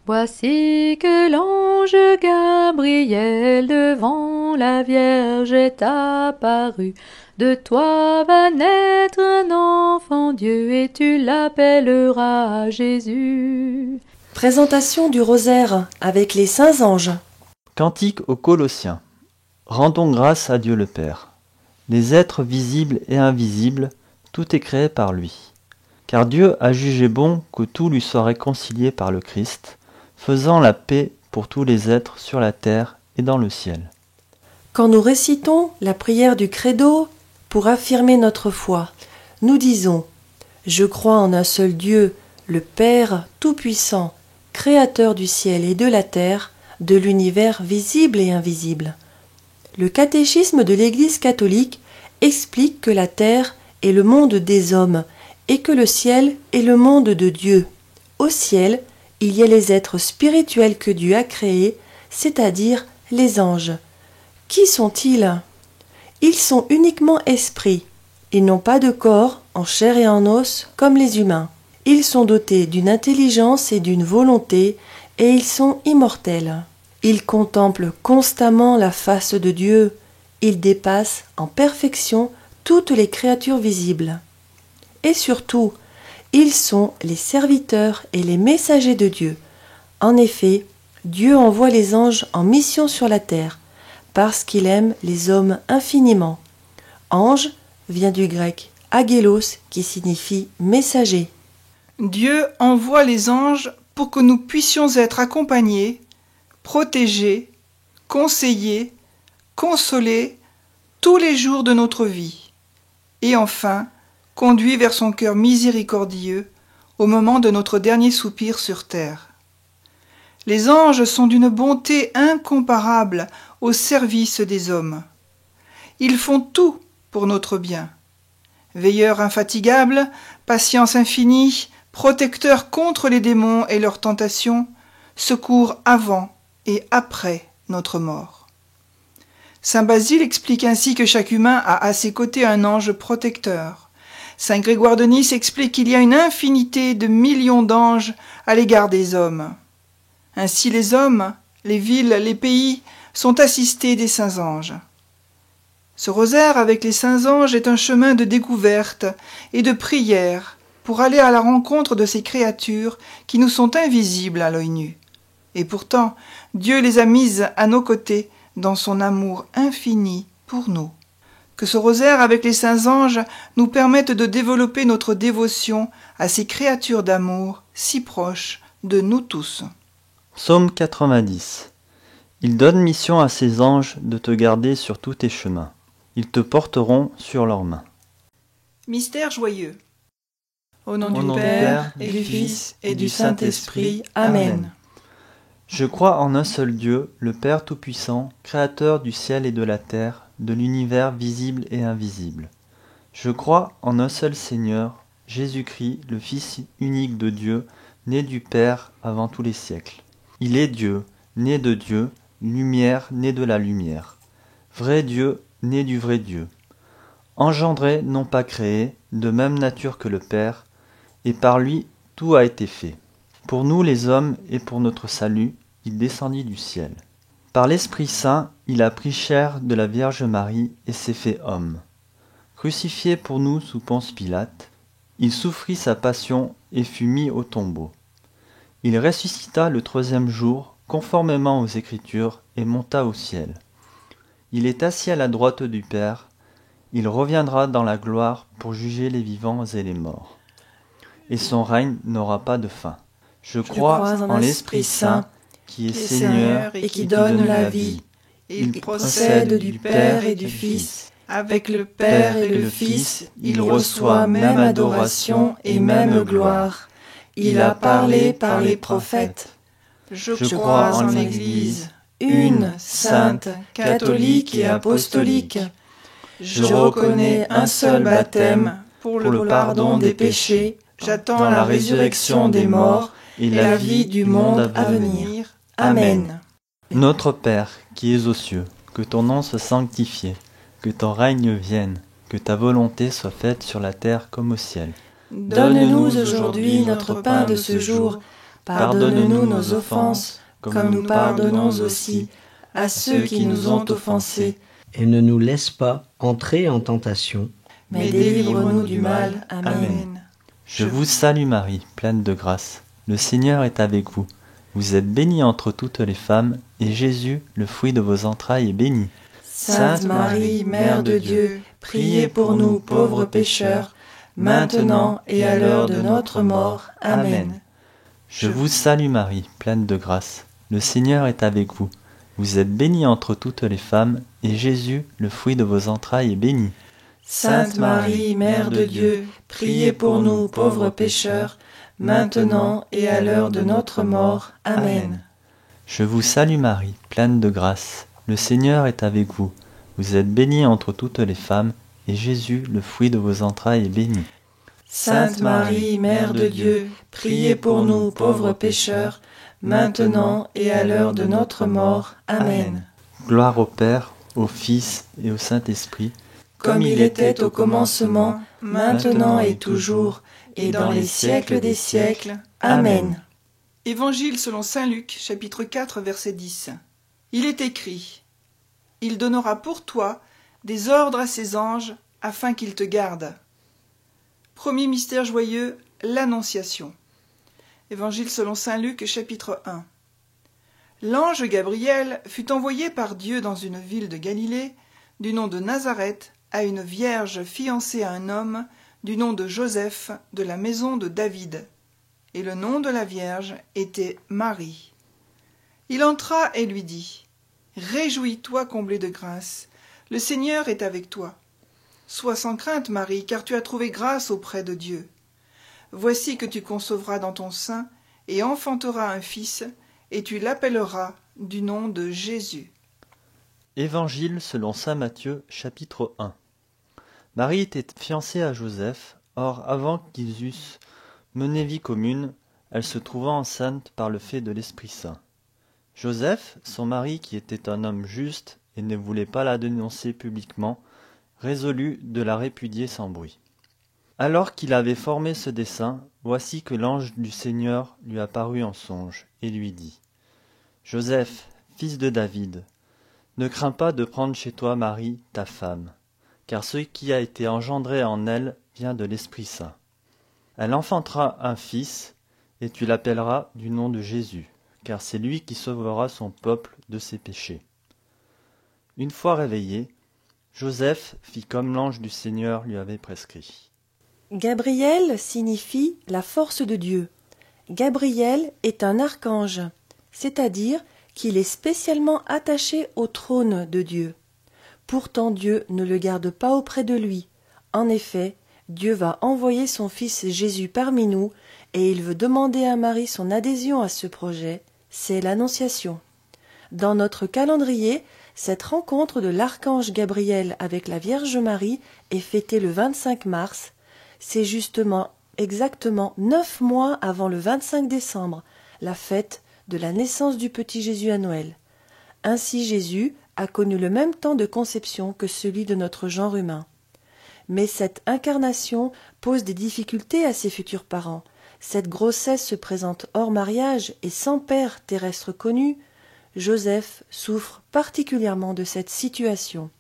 Voici que l'ange Gabriel devant la Vierge est apparu. De toi va naître un enfant Dieu et tu l'appelleras Jésus. Présentation du rosaire avec les saints anges. Cantique aux Colossiens. Rendons grâce à Dieu le Père. Les êtres visibles et invisibles, tout est créé par lui. Car Dieu a jugé bon que tout lui soit réconcilié par le Christ, faisant la paix pour tous les êtres sur la terre et dans le ciel. Quand nous récitons la prière du Credo pour affirmer notre foi, nous disons « Je crois en un seul Dieu, le Père Tout-Puissant, Créateur du ciel et de la terre, de l'univers visible et invisible. » Le catéchisme de l'Église catholique explique que la terre est le monde des hommes et que le ciel est le monde de Dieu. Au ciel, il y a les êtres spirituels que Dieu a créés, c'est-à-dire les anges. Qui sont-ils ? Ils sont uniquement esprits. Ils n'ont pas de corps, en chair et en os, comme les humains. Ils sont dotés d'une intelligence et d'une volonté, et ils sont immortels. Ils contemplent constamment la face de Dieu. Ils dépassent en perfection toutes les créatures visibles. Et surtout, ils sont les serviteurs et les messagers de Dieu. En effet, Dieu envoie les anges en mission sur la terre, parce qu'il aime les hommes infiniment. Ange vient du grec agélos, qui signifie messager. Dieu envoie les anges pour que nous puissions être accompagnés, protégés, conseillés, consolés tous les jours de notre vie, et enfin conduits vers son cœur miséricordieux au moment de notre dernier soupir sur terre. Les anges sont d'une bonté incomparable au service des hommes. Ils font tout pour notre bien. Veilleurs infatigables, patience infinie, protecteurs contre les démons et leurs tentations, secours avant et après notre mort. Saint Basile explique ainsi que chaque humain a à ses côtés un ange protecteur. Saint Grégoire de Nice explique qu'il y a une infinité de millions d'anges à l'égard des hommes. Ainsi les hommes, les villes, les pays sont assistés des saints anges. Ce rosaire avec les saints anges est un chemin de découverte et de prière pour aller à la rencontre de ces créatures qui nous sont invisibles à l'œil nu. Et pourtant, Dieu les a mises à nos côtés dans son amour infini pour nous. Que ce rosaire avec les saints anges nous permette de développer notre dévotion à ces créatures d'amour si proches de nous tous. Psaume 90. Il donne mission à ses anges de te garder sur tous tes chemins. Ils te porteront sur leurs mains. Mystère joyeux. Au nom Au du nom Père, du et du Fils, et du Saint-Esprit. Amen. Je crois en un seul Dieu, le Père Tout-Puissant, Créateur du ciel et de la terre, de l'univers visible et invisible. Je crois en un seul Seigneur, Jésus-Christ, le Fils unique de Dieu, né du Père avant tous les siècles. Il est Dieu, né de Dieu, lumière, né de la lumière. Vrai Dieu, né du vrai Dieu. Engendré, non pas créé, de même nature que le Père, et par lui tout a été fait. Pour nous les hommes et pour notre salut, il descendit du ciel. Par l'Esprit Saint, il a pris chair de la Vierge Marie et s'est fait homme. Crucifié pour nous sous Ponce Pilate, il souffrit sa passion et fut mis au tombeau. Il ressuscita le 3e jour, conformément aux Écritures, et monta au ciel. Il est assis à la droite du Père, il reviendra dans la gloire pour juger les vivants et les morts. Et son règne n'aura pas de fin. Je crois en l'Esprit Saint, qui est Seigneur et qui donne la vie. Il procède du Père et du Fils. Avec le Père et le Fils, il reçoit même adoration et même gloire. Il a parlé par les prophètes. Je crois en l'Église, une, sainte, catholique et apostolique. Je reconnais un seul baptême pour le pardon des péchés. J'attends la résurrection des morts et la vie du monde à venir. Amen. Notre Père, qui es aux cieux, que ton nom soit sanctifié, que ton règne vienne, que ta volonté soit faite sur la terre comme au ciel. Donne-nous aujourd'hui notre pain de ce jour. Pardonne-nous nos offenses, comme nous pardonnons aussi à ceux qui nous ont offensés. Et ne nous laisse pas entrer en tentation, Mais délivre-nous du mal. Amen. Amen. Je vous salue Marie, pleine de grâce. Le Seigneur est avec vous. Vous êtes bénie entre toutes les femmes, et Jésus, le fruit de vos entrailles, est béni. Sainte Marie, Mère de Dieu, priez pour nous pauvres pécheurs, maintenant et à l'heure de notre mort. Amen. Je vous salue Marie, pleine de grâce. Le Seigneur est avec vous. Vous êtes bénie entre toutes les femmes, et Jésus, le fruit de vos entrailles, est béni. Sainte Marie, Mère de Dieu, priez pour nous pauvres pécheurs, maintenant et à l'heure de notre mort. Amen. Je vous salue Marie, pleine de grâce. Le Seigneur est avec vous. Vous êtes bénie entre toutes les femmes, et Jésus, le fruit de vos entrailles, est béni. Sainte Marie, Mère de Dieu, priez pour nous pauvres pécheurs, maintenant et à l'heure de notre mort. Amen. Gloire au Père, au Fils et au Saint-Esprit, Comme il était au commencement, maintenant et toujours, et dans les siècles des siècles. Amen. Évangile selon saint Luc, chapitre 4, verset 10. Il est écrit: Il donnera pour toi des ordres à ses anges, afin qu'ils te gardent. Premier mystère joyeux, l'Annonciation. Évangile selon saint Luc, chapitre 1. L'ange Gabriel fut envoyé par Dieu dans une ville de Galilée, du nom de Nazareth, à une vierge fiancée à un homme, du nom de Joseph, de la maison de David. Et le nom de la vierge était Marie. Il entra et lui dit: Réjouis-toi, comblée de grâce, le Seigneur est avec toi. Sois sans crainte, Marie, car tu as trouvé grâce auprès de Dieu. Voici que tu concevras dans ton sein et enfanteras un fils, et tu l'appelleras du nom de Jésus. Évangile selon saint Matthieu, chapitre 1. Marie était fiancée à Joseph, or avant qu'ils eussent mené vie commune, elle se trouva enceinte par le fait de l'Esprit Saint. Joseph, son mari, qui était un homme juste et ne voulait pas la dénoncer publiquement, résolut de la répudier sans bruit. Alors qu'il avait formé ce dessein, voici que l'ange du Seigneur lui apparut en songe et lui dit: Joseph, fils de David, ne crains pas de prendre chez toi Marie, ta femme, car ce qui a été engendré en elle vient de l'Esprit Saint. Elle enfantera un fils, et tu l'appelleras du nom de Jésus, car c'est lui qui sauvera son peuple de ses péchés. Une fois réveillé, Joseph fit comme l'ange du Seigneur lui avait prescrit. Gabriel signifie la force de Dieu. Gabriel est un archange, c'est-à-dire qu'il est spécialement attaché au trône de Dieu. Pourtant Dieu ne le garde pas auprès de lui. En effet, Dieu va envoyer son Fils Jésus parmi nous, et il veut demander à Marie son adhésion à ce projet. C'est l'Annonciation. Dans notre calendrier, cette rencontre de l'archange Gabriel avec la Vierge Marie est fêtée le 25 mars. C'est exactement 9 mois avant le 25 décembre, la fête de la naissance du petit Jésus à Noël. Ainsi Jésus a connu le même temps de conception que celui de notre genre humain. Mais cette incarnation pose des difficultés à ses futurs parents. Cette grossesse se présente hors mariage et sans père terrestre connu. Joseph souffre particulièrement de cette situation.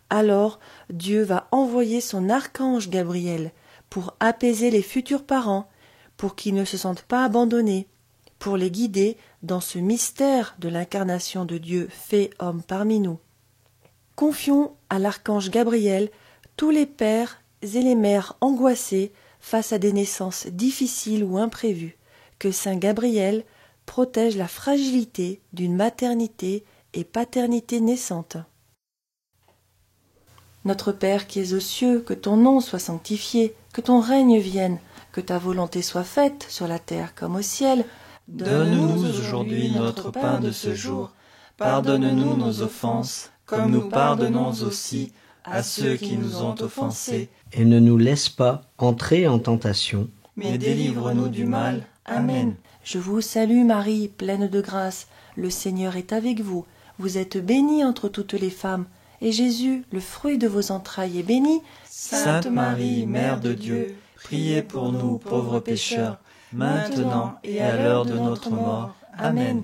Alors Dieu va envoyer son archange Gabriel pour apaiser les futurs parents, pour qu'ils ne se sentent pas abandonnés, pour les guider dans ce mystère de l'incarnation de Dieu fait homme parmi nous. Confions à l'archange Gabriel tous les pères et les mères angoissés face à des naissances difficiles ou imprévues. Que Saint Gabriel protège la fragilité d'une maternité et paternité naissante. Notre Père qui es aux cieux, que ton nom soit sanctifié, que ton règne vienne, que ta volonté soit faite sur la terre comme au ciel. Donne-nous aujourd'hui notre pain de ce jour. Pardonne-nous nos offenses, comme nous pardonnons aussi à ceux qui nous ont offensés. et ne nous laisse pas entrer en tentation, Mais délivre-nous du mal. Amen. Je vous salue Marie, pleine de grâce, le Seigneur est avec vous. Vous êtes bénie entre toutes les femmes, et Jésus, le fruit de vos entrailles, est béni. Sainte Marie, Mère de Dieu, priez pour nous pauvres pécheurs, maintenant et à l'heure de notre mort. Amen.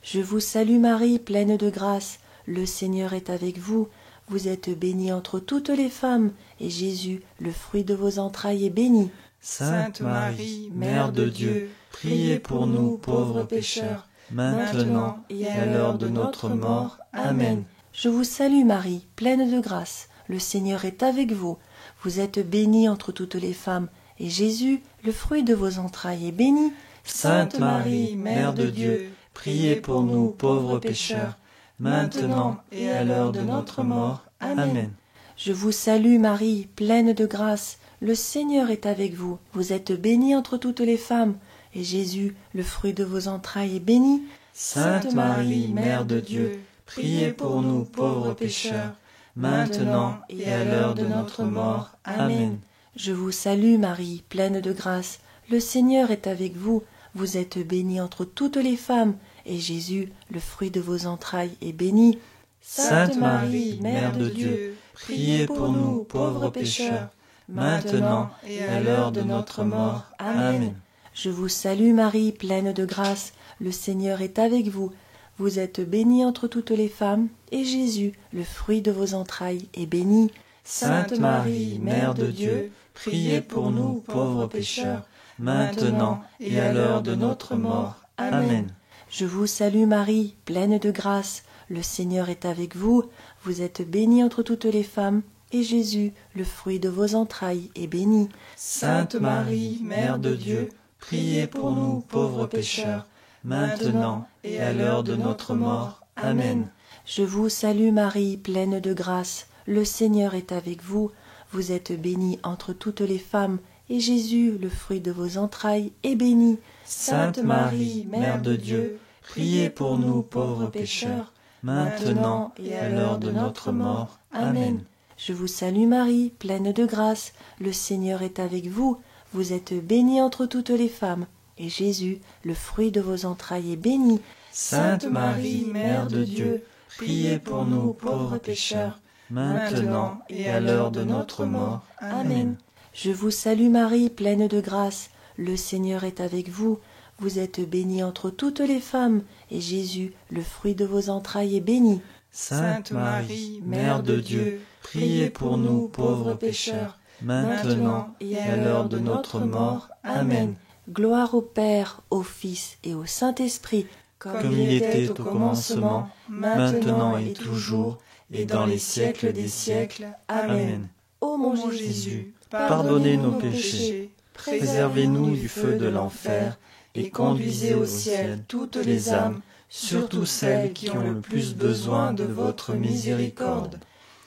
Je vous salue Marie, pleine de grâce. Le Seigneur est avec vous. Vous êtes bénie entre toutes les femmes, et Jésus, le fruit de vos entrailles, est béni. Sainte Marie, Mère de Dieu, priez pour nous pauvres pécheurs, maintenant et à l'heure de notre mort. Amen. Je vous salue Marie, pleine de grâce. Le Seigneur est avec vous. Vous êtes bénie entre toutes les femmes, et Jésus, le fruit de vos entrailles, est béni. Sainte Marie, Mère de Dieu, priez pour nous pauvres pécheurs, maintenant et à l'heure de notre mort. Amen. Je vous salue Marie, pleine de grâce. Le Seigneur est avec vous. Vous êtes bénie entre toutes les femmes, et Jésus, le fruit de vos entrailles, est béni. Sainte Marie, Mère de Dieu, priez pour nous pauvres pécheurs, maintenant et à l'heure de notre mort. Amen. Je vous salue Marie, pleine de grâce. Le Seigneur est avec vous. Vous êtes bénie entre toutes les femmes, et Jésus, le fruit de vos entrailles, est béni. Sainte Marie, Mère de Dieu, priez pour nous pauvres pécheurs, maintenant et à l'heure de notre mort. Amen. Je vous salue Marie, pleine de grâce. Le Seigneur est avec vous. Vous êtes bénie entre toutes les femmes, et Jésus, le fruit de vos entrailles, est béni. Sainte Marie, Mère de Dieu, priez pour nous pauvres pécheurs, maintenant et à l'heure de notre mort. Amen. Je vous salue Marie, pleine de grâce. Le Seigneur est avec vous. Vous êtes bénie entre toutes les femmes, et Jésus, le fruit de vos entrailles, est béni. Sainte Marie, Mère de Dieu, priez pour nous pauvres pécheurs, maintenant et à l'heure de notre mort. Amen. Je vous salue Marie, pleine de grâce. Le Seigneur est avec vous. Vous êtes bénie entre toutes les femmes, et Jésus, le fruit de vos entrailles, est béni. Sainte Marie, Mère de Dieu, priez pour nous pauvres pécheurs, maintenant et à l'heure de notre mort. Amen. Je vous salue Marie, pleine de grâce. Le Seigneur est avec vous. Vous êtes bénie entre toutes les femmes, et Jésus, le fruit de vos entrailles, est béni. Sainte Marie, Mère de Dieu, priez pour nous pauvres pécheurs, maintenant et à l'heure de notre mort. Amen. Je vous salue Marie, pleine de grâce. Le Seigneur est avec vous. Vous êtes bénie entre toutes les femmes, et Jésus, le fruit de vos entrailles, est béni. Sainte Marie, Mère de Dieu, priez pour nous pauvres pécheurs, maintenant et à l'heure de notre mort. Amen. Gloire au Père, au Fils et au Saint-Esprit, comme il était au commencement, maintenant et toujours, et dans les siècles des siècles. Amen. Ô Mon Jésus, pardonnez nos péchés, préservez-nous du feu de l'enfer, et conduisez au ciel toutes les âmes, surtout celles qui ont le plus besoin de votre miséricorde.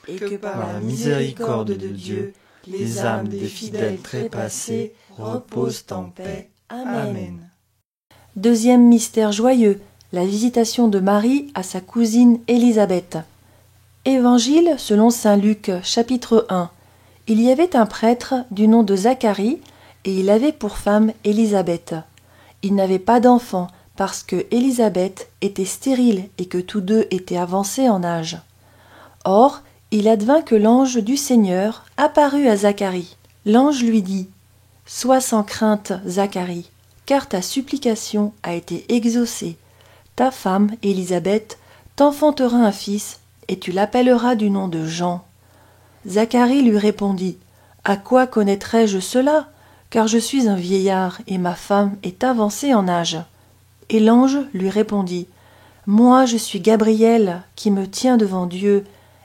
et que Par la miséricorde de Dieu, les âmes des fidèles trépassés reposent en paix. Amen. Deuxième mystère joyeux, la visitation de Marie à sa cousine Élisabeth. Évangile selon saint Luc, chapitre 1. Il y avait un prêtre du nom de Zacharie, et il avait pour femme Élisabeth. Il n'avait pas d'enfant, parce que Élisabeth était stérile et que tous deux étaient avancés en âge. Or, il advint que l'ange du Seigneur apparut à Zacharie. L'ange lui dit : « Sois sans crainte, Zacharie, car ta supplication a été exaucée. Ta femme, Élisabeth, t'enfantera un fils, et tu l'appelleras du nom de Jean. » Zacharie lui répondit : « À quoi connaîtrais-je cela ? Car je suis un vieillard, et ma femme est avancée en âge. » Et l'ange lui répondit : « Moi je suis Gabriel, qui me tient devant Dieu,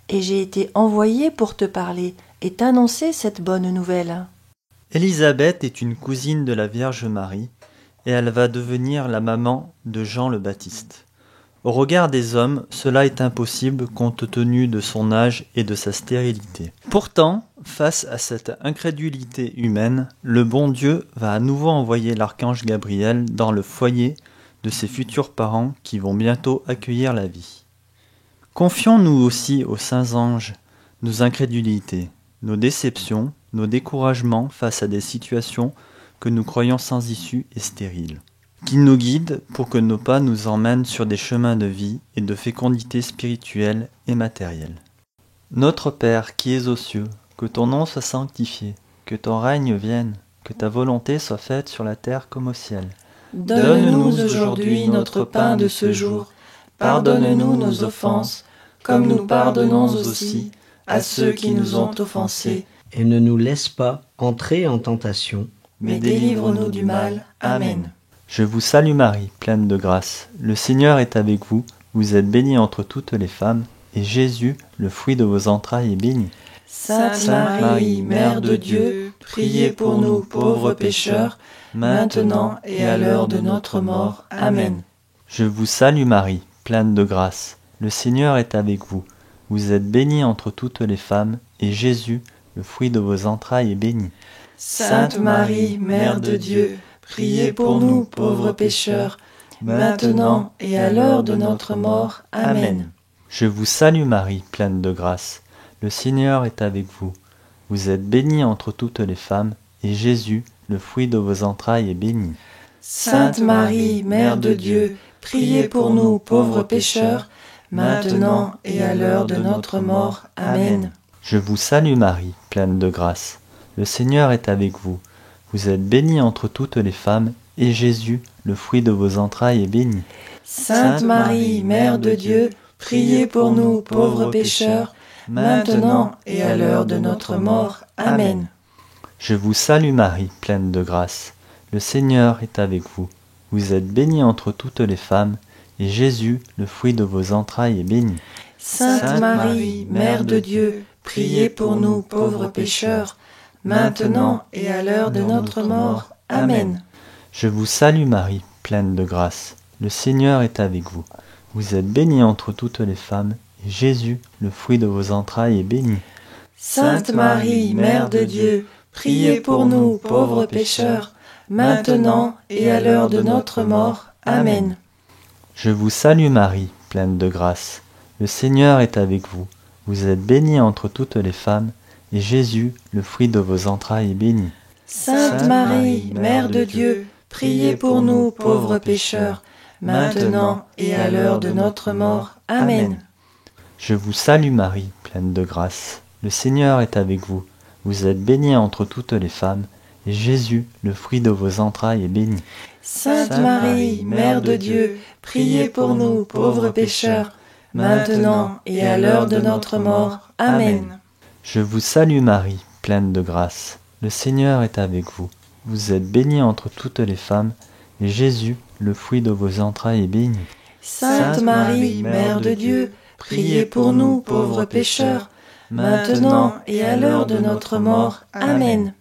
et j'ai été envoyé pour te parler et t'annoncer cette bonne nouvelle. » Élisabeth est une cousine de la Vierge Marie, et elle va devenir la maman de Jean le Baptiste. Au regard des hommes, cela est impossible compte tenu de son âge et de sa stérilité. Pourtant, face à cette incrédulité humaine, le bon Dieu va à nouveau envoyer l'archange Gabriel dans le foyer de ses futurs parents qui vont bientôt accueillir la vie. Confions-nous aussi aux saints anges nos incrédulités, nos déceptions, nos découragements face à des situations que nous croyons sans issue et stériles. Qu'il nous guide pour que nos pas nous emmènent sur des chemins de vie et de fécondité spirituelle et matérielle. Notre Père qui es aux cieux, que ton nom soit sanctifié, que ton règne vienne, que ta volonté soit faite sur la terre comme au ciel. Donne-nous aujourd'hui notre pain de ce jour. Pardonne-nous nos offenses, comme nous pardonnons aussi à ceux qui nous ont offensés. Et ne nous laisse pas entrer en tentation, Mais délivre-nous du mal. Amen. Je vous salue Marie, pleine de grâce. Le Seigneur est avec vous. Vous êtes bénie entre toutes les femmes, et Jésus, le fruit de vos entrailles, est béni. Sainte Marie, Mère de Dieu, priez pour nous pauvres pécheurs, maintenant et à l'heure de notre mort. Amen. Je vous salue Marie, pleine de grâce. Le Seigneur est avec vous. Vous êtes bénie entre toutes les femmes, et Jésus, le fruit de vos entrailles, est béni. Sainte Marie, Mère de Dieu, priez pour nous pauvres pécheurs, maintenant et à l'heure de notre mort. Amen. Je vous salue Marie, pleine de grâce. Le Seigneur est avec vous. Vous êtes bénie entre toutes les femmes, et Jésus, le fruit de vos entrailles, est béni. Sainte Marie, Mère de Dieu, priez pour nous pauvres pécheurs, maintenant et à l'heure de notre mort. Amen. Je vous salue Marie, pleine de grâce. Le Seigneur est avec vous. Vous êtes bénie entre toutes les femmes, et Jésus, le fruit de vos entrailles, est béni. Sainte Marie, Mère de Dieu, priez pour nous pauvres pécheurs, maintenant et à l'heure de notre mort. Amen. Je vous salue Marie, pleine de grâce. Le Seigneur est avec vous. Vous êtes bénie entre toutes les femmes, et Jésus, le fruit de vos entrailles, est béni. Sainte Marie, Mère de Dieu, priez pour nous pauvres pécheurs, maintenant et à l'heure de notre mort. Amen. Je vous salue Marie, pleine de grâce. Le Seigneur est avec vous. Vous êtes bénie entre toutes les femmes, et Jésus, le fruit de vos entrailles, est béni. Sainte Marie, Mère de Dieu, priez pour nous pauvres pécheurs, maintenant et à l'heure de notre mort. Amen. Je vous salue Marie, pleine de grâce. Le Seigneur est avec vous. Vous êtes bénie entre toutes les femmes, et Jésus, le fruit de vos entrailles, est béni. Sainte Marie, Mère de Dieu, priez pour nous pauvres pécheurs, maintenant et à l'heure de notre mort. Amen. Je vous salue Marie, pleine de grâce. Le Seigneur est avec vous. Vous êtes bénie entre toutes les femmes, et Jésus, le fruit de vos entrailles, est béni. Sainte Marie, Mère de Dieu, priez pour nous pauvres pécheurs, maintenant et à l'heure de notre mort. Amen. Je vous salue Marie, pleine de grâce. Le Seigneur est avec vous. Vous êtes bénie entre toutes les femmes, et Jésus, le fruit de vos entrailles, est béni. Sainte Marie, Mère de Dieu, priez pour nous pauvres pécheurs, maintenant et à l'heure de notre mort. Amen.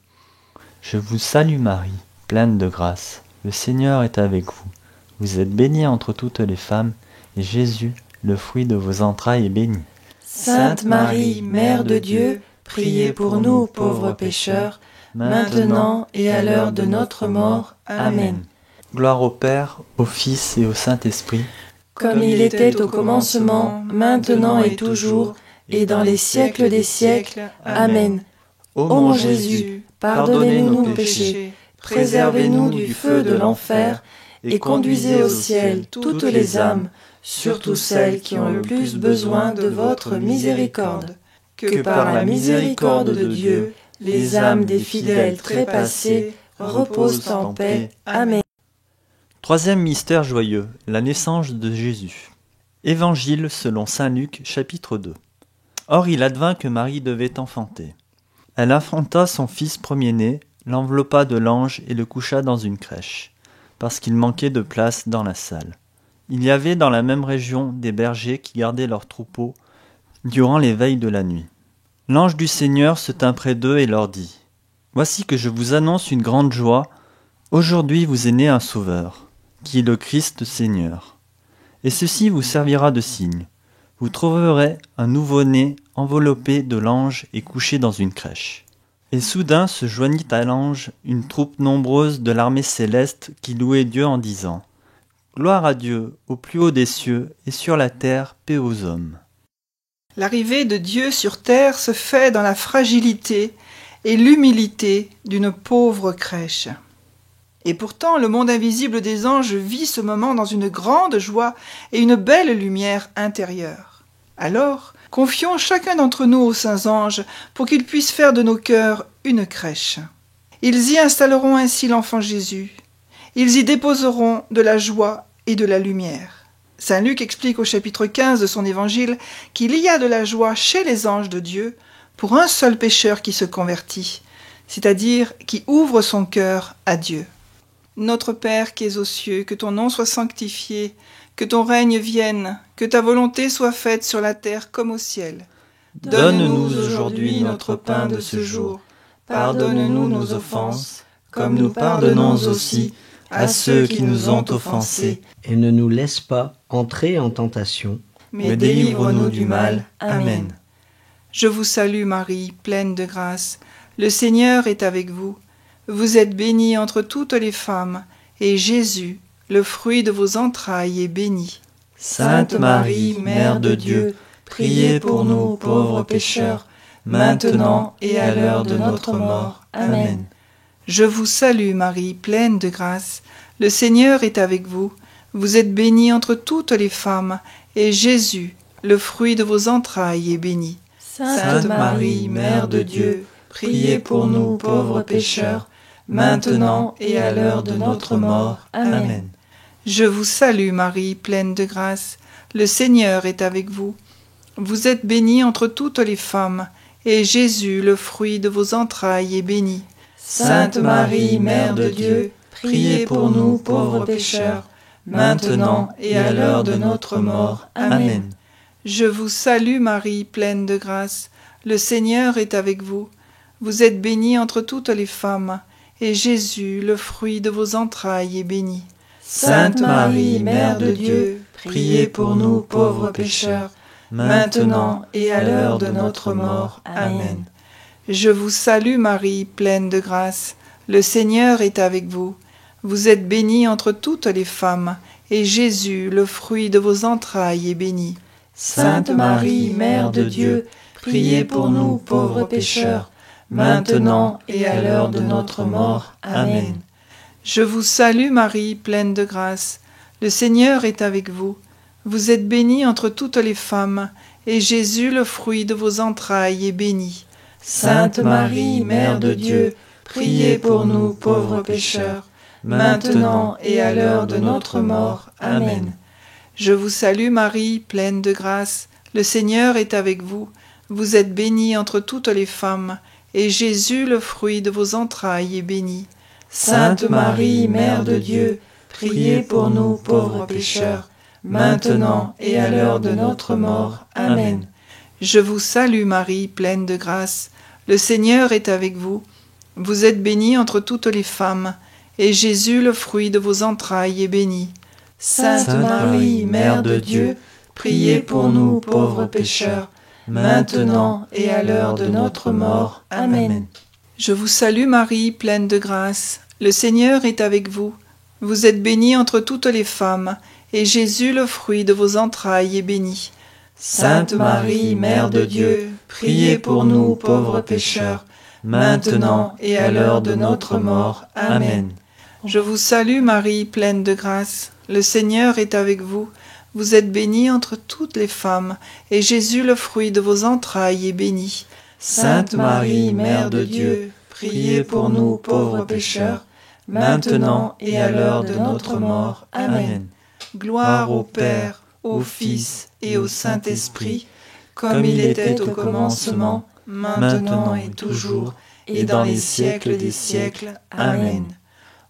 Je vous salue Marie, pleine de grâce. Le Seigneur est avec vous. Vous êtes bénie entre toutes les femmes, et Jésus, le fruit de vos entrailles, est béni. Sainte Marie, Mère de Dieu, priez pour nous pauvres pécheurs, maintenant et à l'heure de notre mort. Amen. Gloire au Père, au Fils et au Saint-Esprit, comme il était au commencement, maintenant et toujours, et dans les siècles des siècles. Amen. Ô mon Jésus, pardonnez-nous nos péchés, préservez-nous du feu de l'enfer, et conduisez au ciel toutes les âmes, surtout celles qui ont le plus besoin de votre miséricorde. Que par la miséricorde de Dieu, les âmes des fidèles trépassés reposent en paix. Amen. Troisième mystère joyeux, la naissance de Jésus. Évangile selon saint Luc, chapitre 2. Or il advint que Marie devait enfanter. Elle enfanta son fils premier-né, l'enveloppa de lange et le coucha dans une crèche, parce qu'il manquait de place dans la salle. Il y avait dans la même région des bergers qui gardaient leurs troupeaux durant les veilles de la nuit. L'ange du Seigneur se tint près d'eux et leur dit : « Voici que je vous annonce une grande joie. Aujourd'hui vous est né un Sauveur, qui est le Christ Seigneur. Et ceci vous servira de signe. Vous trouverez un nouveau-né enveloppé de lange et couché dans une crèche. » Et soudain se joignit à l'ange une troupe nombreuse de l'armée céleste qui louait Dieu en disant : « Gloire à Dieu au plus haut des cieux et sur la terre paix aux hommes. » L'arrivée de Dieu sur terre se fait dans la fragilité et l'humilité d'une pauvre crèche. Et pourtant, le monde invisible des anges vit ce moment dans une grande joie et une belle lumière intérieure. Alors, confions chacun d'entre nous aux saints anges pour qu'ils puissent faire de nos cœurs une crèche. Ils y installeront ainsi l'enfant Jésus. Ils y déposeront de la joie et de la lumière. Saint Luc explique au chapitre 15 de son évangile qu'il y a de la joie chez les anges de Dieu pour un seul pécheur qui se convertit, c'est-à-dire qui ouvre son cœur à Dieu. Notre Père qui es aux cieux, que ton nom soit sanctifié, que ton règne vienne, que ta volonté soit faite sur la terre comme au ciel. Donne-nous aujourd'hui notre pain de ce jour. Pardonne-nous nos offenses, comme nous pardonnons aussi à ceux qui nous ont offensés. Et ne nous laisse pas entrer en tentation, Mais délivre-nous du mal. Amen. Je vous salue Marie, pleine de grâce. Le Seigneur est avec vous. Vous êtes bénie entre toutes les femmes, et Jésus, le fruit de vos entrailles, est béni. Sainte Marie, Mère de Dieu, priez pour nous pauvres pécheurs, maintenant et à l'heure de notre mort. Amen. Je vous salue Marie, pleine de grâce. Le Seigneur est avec vous. Vous êtes bénie entre toutes les femmes, et Jésus, le fruit de vos entrailles, est béni. Sainte Marie, Mère de Dieu, priez pour nous pauvres pécheurs, maintenant et à l'heure de notre mort. Amen. Je vous salue Marie, pleine de grâce. Le Seigneur est avec vous. Vous êtes bénie entre toutes les femmes, et Jésus, le fruit de vos entrailles, est béni. Sainte Marie, Mère de Dieu, priez pour nous pauvres pécheurs, maintenant et à l'heure de notre mort. Amen. Je vous salue Marie, pleine de grâce. Le Seigneur est avec vous. Vous êtes bénie entre toutes les femmes, et Jésus, le fruit de vos entrailles, est béni. Sainte Marie, Mère de Dieu, priez pour nous pauvres pécheurs, maintenant et à l'heure de notre mort. Amen. Je vous salue Marie, pleine de grâce. Le Seigneur est avec vous. Vous êtes bénie entre toutes les femmes, et Jésus, le fruit de vos entrailles, est béni. Sainte Marie, Mère de Dieu, priez pour nous pauvres pécheurs, maintenant et à l'heure de notre mort. Amen. Je vous salue Marie, pleine de grâce. Le Seigneur est avec vous. Vous êtes bénie entre toutes les femmes, et Jésus, le fruit de vos entrailles, est béni. Sainte Marie, Mère de Dieu, priez pour nous pauvres pécheurs, maintenant et à l'heure de notre mort. Amen. Je vous salue Marie, pleine de grâce. Le Seigneur est avec vous. Vous êtes bénie entre toutes les femmes, et Jésus, le fruit de vos entrailles, est béni. Sainte Marie, Mère de Dieu, priez pour nous pauvres pécheurs, maintenant et à l'heure de notre mort. Amen. Je vous salue Marie, pleine de grâce. Le Seigneur est avec vous. Vous êtes bénie entre toutes les femmes, et Jésus, le fruit de vos entrailles, est béni. Sainte Marie, Mère de Dieu, priez pour nous pauvres pécheurs, maintenant et à l'heure de notre mort. Amen. Je vous salue Marie, pleine de grâce. Le Seigneur est avec vous. Vous êtes bénie entre toutes les femmes, et Jésus, le fruit de vos entrailles, est béni. Sainte Marie, Mère de Dieu, priez pour nous pauvres pécheurs, maintenant et à l'heure de notre mort. Amen. Je vous salue Marie, pleine de grâce. Le Seigneur est avec vous. Vous êtes bénie entre toutes les femmes, et Jésus, le fruit de vos entrailles, est béni. Sainte Marie, Mère de Dieu, priez pour nous pauvres pécheurs, maintenant et à l'heure de notre mort. Amen. Gloire au Père, au Fils et au Saint-Esprit, comme il était au commencement, maintenant et toujours, et dans les siècles des siècles. Amen.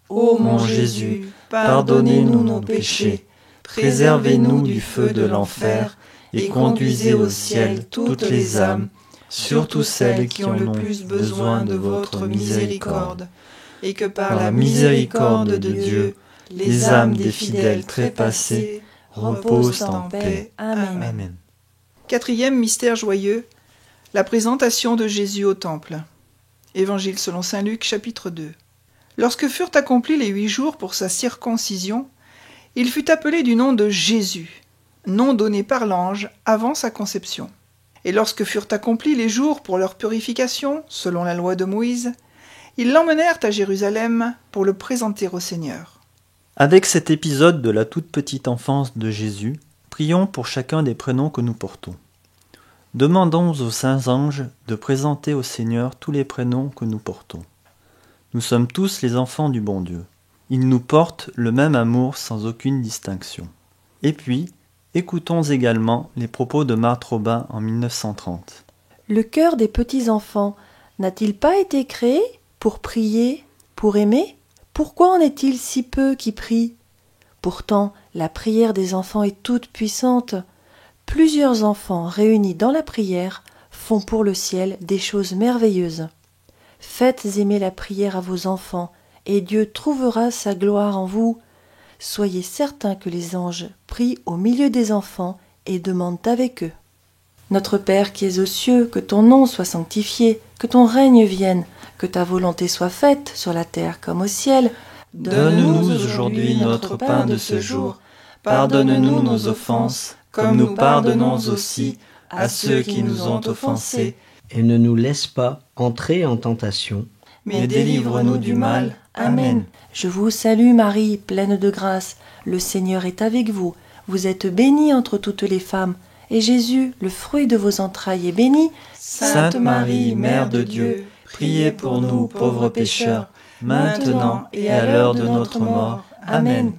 Ô mon Jésus, pardonnez-nous nos péchés, préservez-nous du feu de l'enfer, et conduisez au ciel toutes les âmes, surtout celles qui ont le plus besoin de votre miséricorde, et que par la miséricorde de Dieu, les âmes des fidèles trépassés reposent en paix. Amen. Quatrième mystère joyeux, la présentation de Jésus au temple. Évangile selon saint Luc, chapitre 2. Lorsque furent accomplis les 8 jours pour sa circoncision, il fut appelé du nom de Jésus, nom donné par l'ange avant sa conception. Et lorsque furent accomplis les jours pour leur purification, selon la loi de Moïse, ils l'emmenèrent à Jérusalem pour le présenter au Seigneur. Avec cet épisode de la toute petite enfance de Jésus, prions pour chacun des prénoms que nous portons. Demandons aux saints anges de présenter au Seigneur tous les prénoms que nous portons. Nous sommes tous les enfants du bon Dieu. Il nous porte le même amour sans aucune distinction. Et puis, écoutons également les propos de Marthe Robin en 1930. Le cœur des petits-enfants n'a-t-il pas été créé pour prier, pour aimer ? Pourquoi en est-il si peu qui prient ? Pourtant, la prière des enfants est toute puissante. Plusieurs enfants réunis dans la prière font pour le ciel des choses merveilleuses. Faites aimer la prière à vos enfants, et Dieu trouvera sa gloire en vous. Soyez certains que les anges prient au milieu des enfants et demandent avec eux. Notre Père qui es aux cieux, que ton nom soit sanctifié, que ton règne vienne, que ta volonté soit faite sur la terre comme au ciel. Donne-nous aujourd'hui notre pain de ce jour. Pardonne-nous nos offenses, comme nous pardonnons aussi à ceux qui nous ont offensés. Et ne nous laisse pas entrer en tentation, Mais délivre-nous du mal. Amen. Je vous salue Marie, pleine de grâce. Le Seigneur est avec vous. Vous êtes bénie entre toutes les femmes. Et Jésus, le fruit de vos entrailles, est béni. Sainte Marie, Mère de Dieu, priez pour nous pauvres pécheurs, maintenant et à l'heure de notre mort. Amen.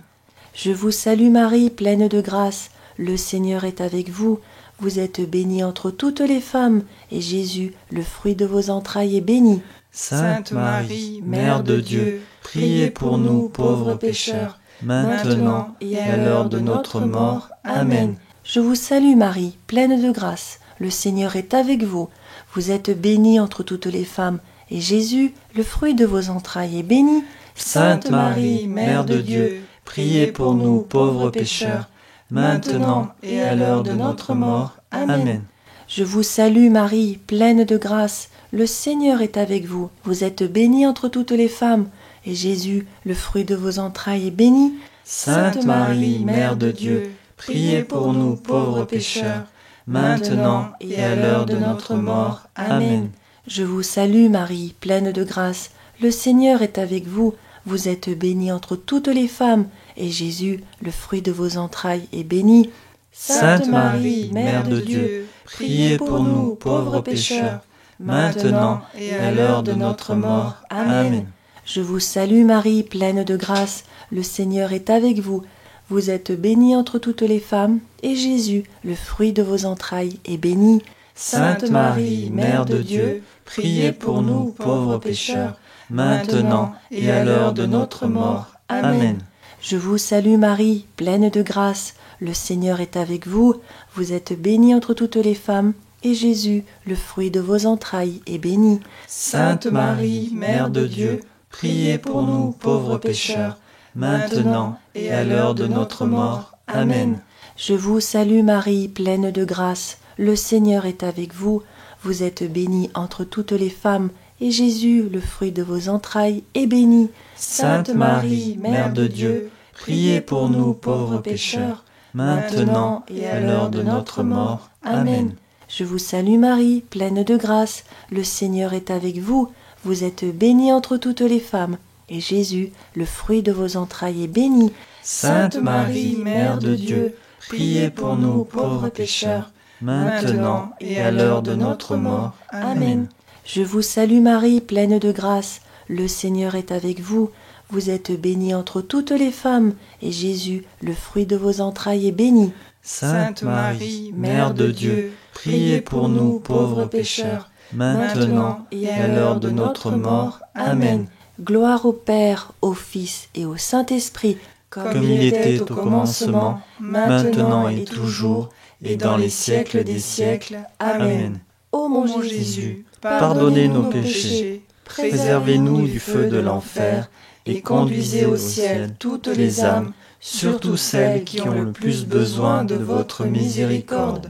Je vous salue Marie, pleine de grâce. Le Seigneur est avec vous. Vous êtes bénie entre toutes les femmes, et Jésus, le fruit de vos entrailles, est béni. Sainte Marie, Mère de Dieu, priez pour nous pauvres pécheurs, maintenant et à l'heure de notre mort. Amen. Je vous salue Marie, pleine de grâce. Le Seigneur est avec vous. Vous êtes bénie entre toutes les femmes, et Jésus, le fruit de vos entrailles, est béni. Sainte Marie, Mère de Dieu, priez pour nous pauvres pécheurs, maintenant et à l'heure de notre mort. Amen. Je vous salue Marie, pleine de grâce. Le Seigneur est avec vous. Vous êtes bénie entre toutes les femmes, et Jésus, le fruit de vos entrailles, est béni. Sainte Marie, Mère de Dieu, priez pour nous pauvres pécheurs, maintenant et à l'heure de notre mort. Amen. Je vous salue Marie, pleine de grâce. Le Seigneur est avec vous. Vous êtes bénie entre toutes les femmes, et Jésus, le fruit de vos entrailles, est béni. Sainte Marie, Mère de Dieu, priez pour nous pauvres pécheurs, maintenant et à l'heure de notre mort. Amen. Je vous salue Marie, pleine de grâce. Le Seigneur est avec vous. Vous êtes bénie entre toutes les femmes, et Jésus, le fruit de vos entrailles, est béni. Sainte Marie, Mère de Dieu, priez pour nous pauvres pécheurs, maintenant et à l'heure de notre mort. Amen. Je vous salue Marie, pleine de grâce. Le Seigneur est avec vous. Vous êtes bénie entre toutes les femmes, et Jésus, le fruit de vos entrailles, est béni. Sainte Marie, Mère de Dieu, priez pour nous pauvres pécheurs, maintenant et à l'heure de notre mort. Amen. Je vous salue Marie, pleine de grâce. Le Seigneur est avec vous. Vous êtes bénie entre toutes les femmes, et Jésus, le fruit de vos entrailles, est béni. Sainte Marie, Mère de Dieu, priez pour nous pauvres pécheurs, maintenant et à l'heure de notre mort. Amen. Je vous salue Marie, pleine de grâce. Le Seigneur est avec vous. Vous êtes bénie entre toutes les femmes, et Jésus, le fruit de vos entrailles, est béni. Sainte Marie, Mère de Dieu, priez pour nous pauvres pécheurs, maintenant et à l'heure de notre mort. Amen. Je vous salue Marie, pleine de grâce. Le Seigneur est avec vous. Vous êtes bénie entre toutes les femmes, et Jésus, le fruit de vos entrailles, est béni. Sainte Marie, Mère de Dieu, priez pour nous pauvres pécheurs, maintenant et à l'heure de notre mort. Amen. Gloire au Père, au Fils et au Saint-Esprit, comme il était au commencement, maintenant et toujours, et dans les siècles des siècles. Amen. Ô mon Jésus, pardonnez nos péchés, préservez-nous du feu de l'enfer, et conduisez au ciel toutes les âmes, surtout celles qui ont le plus besoin de votre miséricorde.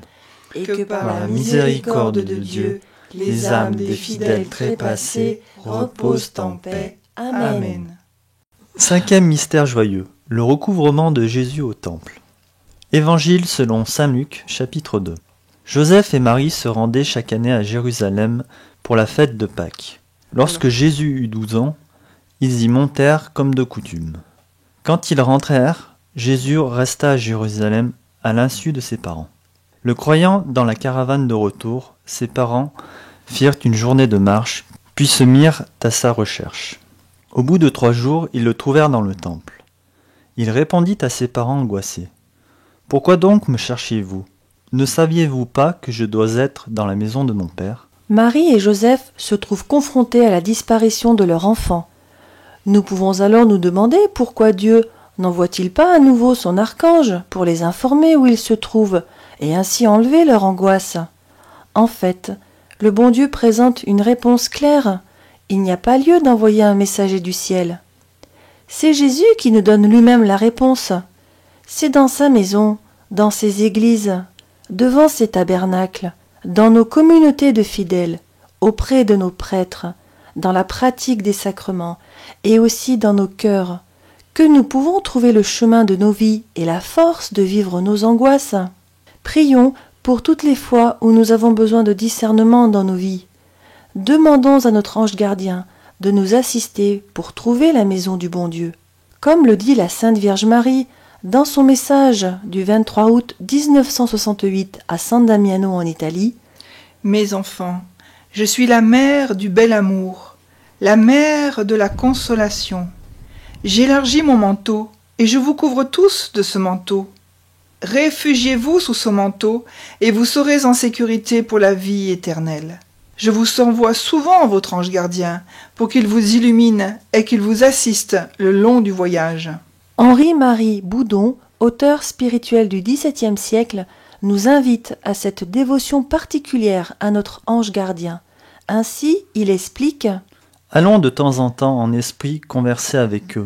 Et que par la miséricorde de Dieu, les âmes des fidèles trépassés reposent en paix. Amen. Cinquième mystère joyeux, le recouvrement de Jésus au temple. Évangile selon saint Luc, chapitre 2. Joseph et Marie se rendaient chaque année à Jérusalem pour la fête de Pâques. Lorsque Jésus eut 12 ans, ils y montèrent comme de coutume. Quand ils rentrèrent, Jésus resta à Jérusalem à l'insu de ses parents. Le croyant dans la caravane de retour, ses parents firent une journée de marche, puis se mirent à sa recherche. Au bout de 3 jours, ils le trouvèrent dans le temple. Il répondit à ses parents angoissés. « Pourquoi donc me cherchiez-vous ? Ne saviez-vous pas que je dois être dans la maison de mon père ?» Marie et Joseph se trouvent confrontés à la disparition de leur enfant. Nous pouvons alors nous demander pourquoi Dieu n'envoie-t-il pas à nouveau son archange pour les informer où ils se trouvent et ainsi enlever leur angoisse. En fait, le bon Dieu présente une réponse claire. Il n'y a pas lieu d'envoyer un messager du ciel. C'est Jésus qui nous donne lui-même la réponse. C'est dans sa maison, dans ses églises, devant ses tabernacles, dans nos communautés de fidèles, auprès de nos prêtres, dans la pratique des sacrements et aussi dans nos cœurs, que nous pouvons trouver le chemin de nos vies et la force de vivre nos angoisses. Prions pour toutes les fois où nous avons besoin de discernement dans nos vies. Demandons à notre ange gardien de nous assister pour trouver la maison du bon Dieu. Comme le dit la Sainte Vierge Marie dans son message du 23 août 1968 à San Damiano en Italie, « Mes enfants, je suis la mère du bel amour, la mère de la consolation. J'élargis mon manteau et je vous couvre tous de ce manteau. Réfugiez-vous sous ce manteau et vous serez en sécurité pour la vie éternelle. Je vous envoie souvent votre ange gardien pour qu'il vous illumine et qu'il vous assiste le long du voyage. » Henri-Marie Boudon, auteur spirituel du XVIIe siècle, nous invite à cette dévotion particulière à notre ange gardien. Ainsi, il explique « Allons de temps en temps en esprit converser avec eux,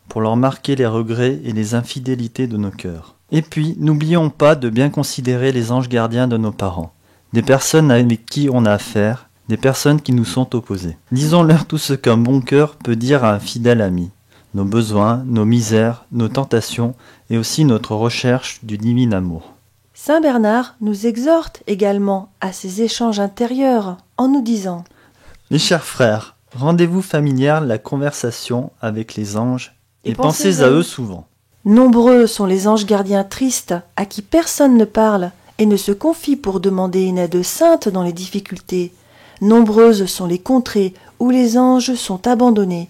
pour leur marquer les regrets et les infidélités de nos cœurs. Et puis, n'oublions pas de bien considérer les anges gardiens de nos parents, des personnes avec qui on a affaire, des personnes qui nous sont opposées. Disons-leur tout ce qu'un bon cœur peut dire à un fidèle ami, nos besoins, nos misères, nos tentations et aussi notre recherche du divin amour. » Saint Bernard nous exhorte également à ces échanges intérieurs en nous disant « Mes chers frères, rendez-vous familière la conversation avec les anges et pensez à eux souvent. » Nombreux sont les anges gardiens tristes à qui personne ne parle et ne se confie pour demander une aide sainte dans les difficultés. Nombreuses sont les contrées où les anges sont abandonnés.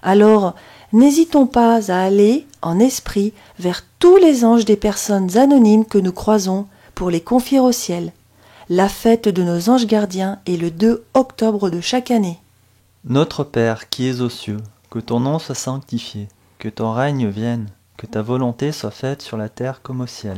Alors, n'hésitons pas à aller, en esprit, vers tous les anges des personnes anonymes que nous croisons pour les confier au ciel. La fête de nos anges gardiens est le 2 octobre de chaque année. Notre Père qui es aux cieux, que ton nom soit sanctifié, que ton règne vienne, que ta volonté soit faite sur la terre comme au ciel.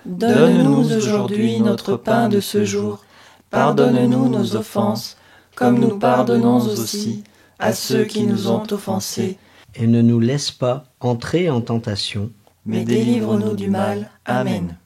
Donne-nous aujourd'hui notre pain de ce jour. Pardonne-nous nos offenses, comme nous pardonnons aussi à ceux qui nous ont offensés. Et ne nous laisse pas entrer en tentation, mais délivre-nous du mal. Amen.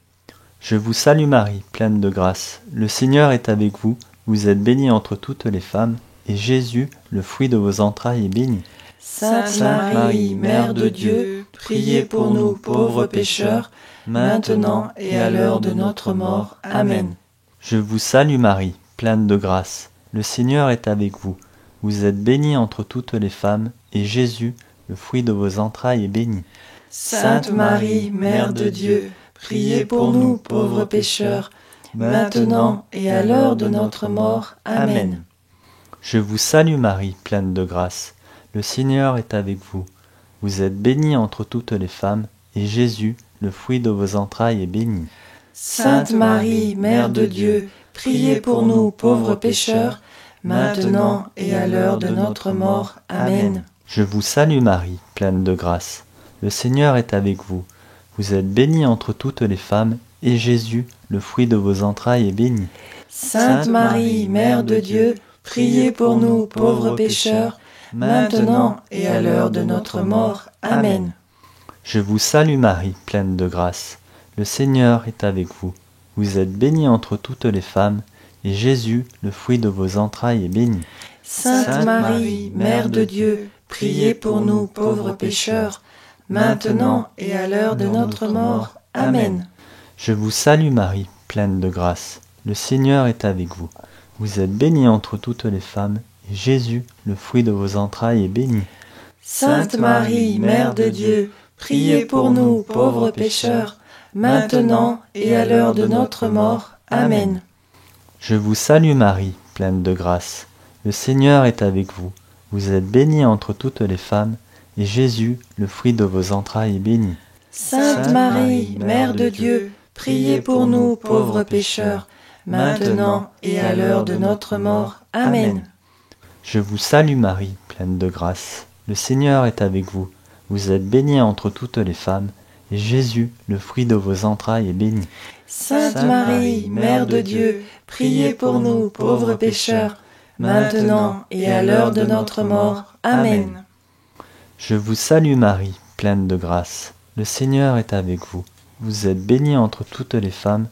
Je vous salue Marie, pleine de grâce. Le Seigneur est avec vous. Vous êtes bénie entre toutes les femmes, et Jésus, le fruit de vos entrailles, est béni. Sainte Marie, Mère de Dieu, priez pour nous pauvres pécheurs, maintenant et à l'heure de notre mort. Amen. Je vous salue Marie, pleine de grâce. Le Seigneur est avec vous. Vous êtes bénie entre toutes les femmes, et Jésus, le fruit de vos entrailles, est béni. Sainte Marie, Mère de Dieu, priez pour nous pauvres pécheurs, maintenant et à l'heure de notre mort. Amen. Je vous salue Marie, pleine de grâce. Le Seigneur est avec vous. Vous êtes bénie entre toutes les femmes, et Jésus, le fruit de vos entrailles, est béni. Sainte Marie, Mère de Dieu, priez pour nous pauvres pécheurs, maintenant et à l'heure de notre mort. Amen. Je vous salue Marie, pleine de grâce. Le Seigneur est avec vous. Vous êtes bénie entre toutes les femmes, et Jésus, le fruit de vos entrailles, est béni. Sainte Marie, Mère de Dieu, priez pour nous pauvres pécheurs, maintenant et à l'heure de notre mort. Amen. Je vous salue Marie, pleine de grâce. Le Seigneur est avec vous. Vous êtes bénie entre toutes les femmes, et Jésus, le fruit de vos entrailles, est béni. Sainte Marie, Mère de Dieu, priez pour nous pauvres pécheurs, maintenant et à l'heure de notre mort. Amen. Je vous salue Marie, pleine de grâce. Le Seigneur est avec vous. Vous êtes bénie entre toutes les femmes, et Jésus, le fruit de vos entrailles, est béni. Sainte Marie, Mère de Dieu, priez pour nous pauvres pécheurs, maintenant et à l'heure de notre mort. Amen. Je vous salue Marie, pleine de grâce. Le Seigneur est avec vous. Vous êtes bénie entre toutes les femmes, et Jésus, le fruit de vos entrailles, est béni. Sainte Marie, Mère de Dieu, priez pour nous pauvres pécheurs, maintenant et à l'heure de notre mort. Amen. Je vous salue Marie, pleine de grâce. Le Seigneur est avec vous. Vous êtes bénie entre toutes les femmes, et Jésus, le fruit de vos entrailles, est béni. Sainte Marie, Mère de Dieu, priez pour nous pauvres pécheurs, maintenant et à l'heure de notre mort. Amen. Je vous salue Marie, pleine de grâce. Le Seigneur est avec vous. Vous êtes bénie entre toutes les femmes,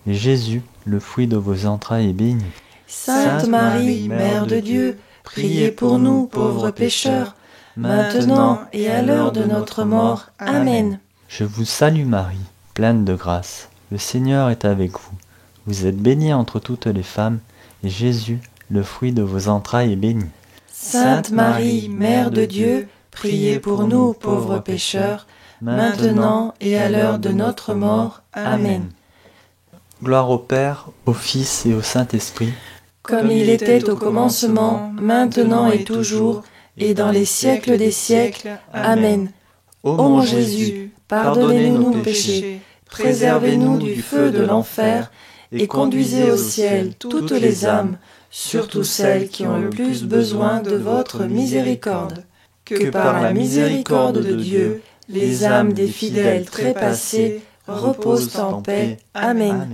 et Jésus, le fruit de vos entrailles, est béni. Sainte Marie, Mère de Dieu, priez pour nous pauvres pécheurs, maintenant et à l'heure de notre mort. Amen. Je vous salue Marie, pleine de grâce. Le Seigneur est avec vous. Vous êtes bénie entre toutes les femmes, et Jésus, le fruit de vos entrailles, est béni. Sainte Marie, Mère de Dieu, priez pour nous pauvres pécheurs, maintenant et à l'heure de notre mort. Amen. Gloire au Père, au Fils et au Saint-Esprit, comme il était au commencement, maintenant et toujours, et dans les siècles des siècles. Amen. Ô mon Jésus, pardonnez-nous nos péchés, préservez-nous du feu de l'enfer, et conduisez au ciel toutes les âmes, surtout celles qui ont le plus besoin de votre miséricorde. Que par la miséricorde de Dieu, les âmes des fidèles trépassés reposent en paix. Amen.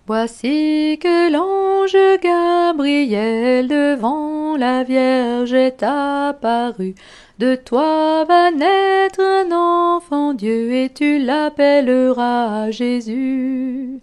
Voici que l'ange Gabriel devant la Vierge est apparu. De toi va naître un enfant Dieu et tu l'appelleras Jésus.